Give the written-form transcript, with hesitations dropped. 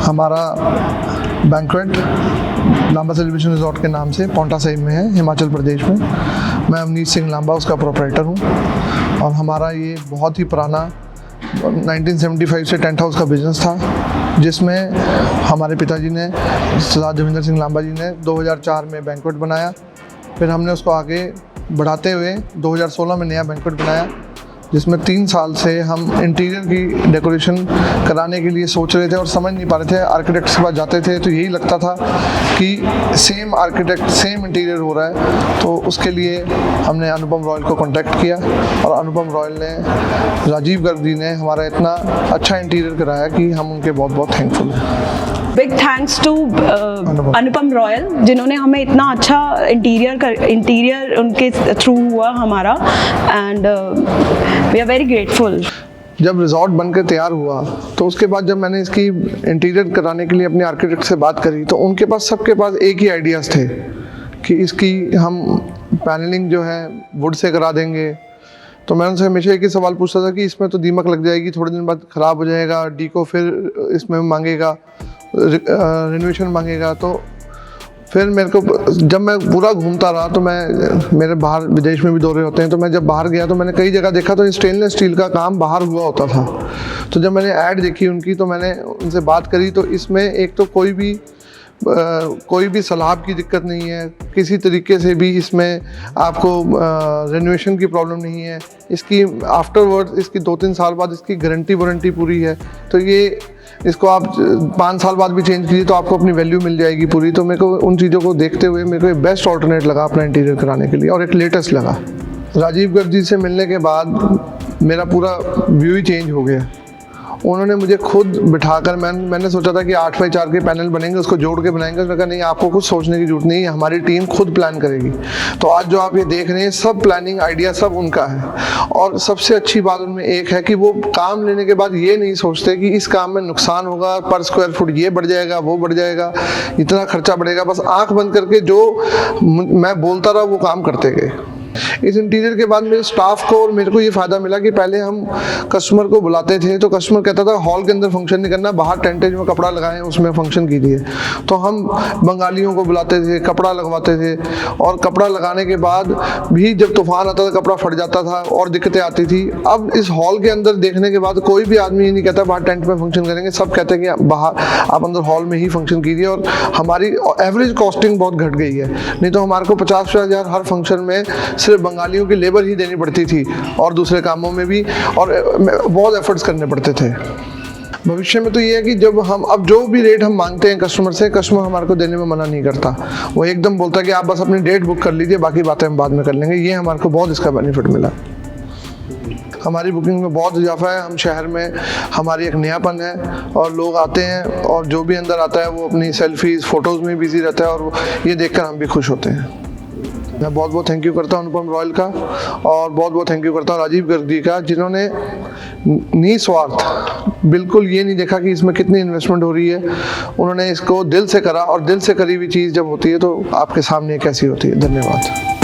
हमारा banquet Lamba celebration resort के नाम से पांवटा साहिब में है, हिमाचल प्रदेश में। मैं अवनीश सिंह लांबा उसका प्रोप्राइटर हूँ और हमारा ये बहुत ही पुराना 1975 से टेंट हाउस का बिज़नेस था, जिसमें हमारे पिताजी ने सरदार जसविंदर सिंह लांबा जी ने 2004 में बैंक्वेट बनाया। फिर हमने उसको आगे बढ़ाते हुए 2016 में नया बैंक्वेट बनाया, जिसमें 3 साल से हम इंटीरियर की डेकोरेशन कराने के लिए सोच रहे थे और समझ नहीं पा रहे थे। आर्किटेक्ट्स के पास जाते थे तो यही लगता था कि सेम आर्किटेक्ट सेम इंटीरियर हो रहा है। तो उसके लिए हमने अनुपम रॉयल को कांटेक्ट किया और अनुपम रॉयल ने, राजीव गर्ग जी ने हमारा इतना अच्छा इंटीरियर कराया कि हम उनके बहुत बहुत थैंकफुल हैं। Big thanks to Anupam Royal, जिन्होंने हमें इतना अच्छा इंटीरियर उनके थ्रू हुआ हमारा, and we are very grateful. जब रिजॉर्ट बनकर तैयार हुआ तो उसके बाद जब मैंने इसकी इंटीरियर कराने के लिए अपने आर्किटेक्ट से बात करी तो उनके पास सबके पास एक ही आइडियाज़ थे कि इसकी हम पैनलिंग जो है वुड से करा देंगे। तो मैं उनसे हमेशा एक ही सवाल पूछता था कि इसमें तो दीमक लग जाएगी, थोड़े दिन बाद ख़राब हो जाएगा, डीको फिर इसमें मांगेगा, रिनोवेशन मांगेगा। तो फिर मेरे को जब मैं पूरा घूमता रहा तो मेरे बाहर विदेश में भी दौरे होते हैं, तो मैं जब बाहर गया तो मैंने कई जगह देखा तो स्टेनलेस स्टील का काम बाहर हुआ होता था। तो जब मैंने ऐड देखी उनकी तो मैंने उनसे बात करी, तो इसमें एक तो कोई भी सलाब की दिक्कत नहीं है, किसी तरीके से भी इसमें आपको रेनोवेशन की प्रॉब्लम नहीं है। इसकी आफ्टरवर्ड इसकी 2-3 साल बाद इसकी गारंटी वारंटी पूरी है। तो ये इसको आप 5 साल बाद भी चेंज कीजिए तो आपको अपनी वैल्यू मिल जाएगी पूरी। तो मेरे को उन चीज़ों को देखते हुए मेरे को एक बेस्ट ऑल्टरनेट लगा अपना इंटीरियर कराने के लिए और एक लेटेस्ट लगा। राजीव गर्ग जी से मिलने के बाद मेरा पूरा व्यू ही चेंज हो गया। उन्होंने मुझे खुद बिठाकर, मैंने सोचा था कि 8x4 के पैनल बनेंगे, उसको जोड़ के बनाएंगे। उसने कहा नहीं, आपको कुछ सोचने की जरूरत नहीं है, हमारी टीम खुद प्लान करेगी। तो आज जो आप ये देख रहे हैं सब प्लानिंग आइडिया सब उनका है। और सबसे अच्छी बात उनमें एक है कि वो काम लेने के बाद ये नहीं सोचते कि इस काम में नुकसान होगा, पर स्क्वायर फुट ये बढ़ जाएगा, वो बढ़ जाएगा, इतना खर्चा बढ़ेगा। बस आँख बंद करके जो मैं बोलता रहा वो काम करते गए। इस इंटीरियर के बाद मेरे स्टाफ को और मेरे को ये फ़ायदा मिला कि पहले हम कस्टमर को बुलाते थे तो कस्टमर कहता था हॉल के अंदर फंक्शन नहीं करना, बाहर टेंटेज में कपड़ा लगाएं, उसमें फंक्शन कीजिए। तो हम बंगालियों को बुलाते थे, कपड़ा लगवाते थे, और कपड़ा लगाने के बाद भी जब तूफान आता था कपड़ा फट जाता था और दिक्कतें आती थी। अब इस हॉल के अंदर देखने के बाद कोई भी आदमी ये नहीं कहता बाहर टेंट में फंक्शन करेंगे, सब कहते हैं कि बाहर आप अंदर हॉल में ही फंक्शन कीजिए। और हमारी एवरेज कॉस्टिंग बहुत घट गई है, नहीं तो हमारे को 50-50 हज़ार हर फंक्शन में सिर्फ बंगालियों की लेबर ही देनी पड़ती थी और दूसरे कामों में भी, और बहुत एफर्ट्स करने पड़ते थे। भविष्य में तो ये है कि जब हम अब जो भी रेट हम मांगते हैं कस्टमर से, कस्टमर हमारे को देने में मना नहीं करता। वो एकदम बोलता है कि आप बस अपनी डेट बुक कर लीजिए, बाकी बातें हम बाद में कर लेंगे। ये हमारे को बहुत इसका बेनिफिट मिला। हमारी बुकिंग में बहुत इजाफा है। हम शहर में हमारी एक नयापन है और लोग आते हैं और जो भी अंदर आता है वो अपनी सेल्फीज़ फ़ोटोज़ में बिजी रहता है और ये देखकर हम भी खुश होते हैं। मैं बहुत बहुत थैंक यू करता हूँ अनुपम रॉयल का, और बहुत बहुत थैंक यू करता हूँ राजीव गर्ग जी का, जिन्होंने निस्वार्थ, बिल्कुल ये नहीं देखा कि इसमें कितनी इन्वेस्टमेंट हो रही है। उन्होंने इसको दिल से करा, और दिल से करी हुई चीज़ जब होती है तो आपके सामने कैसी होती है। धन्यवाद।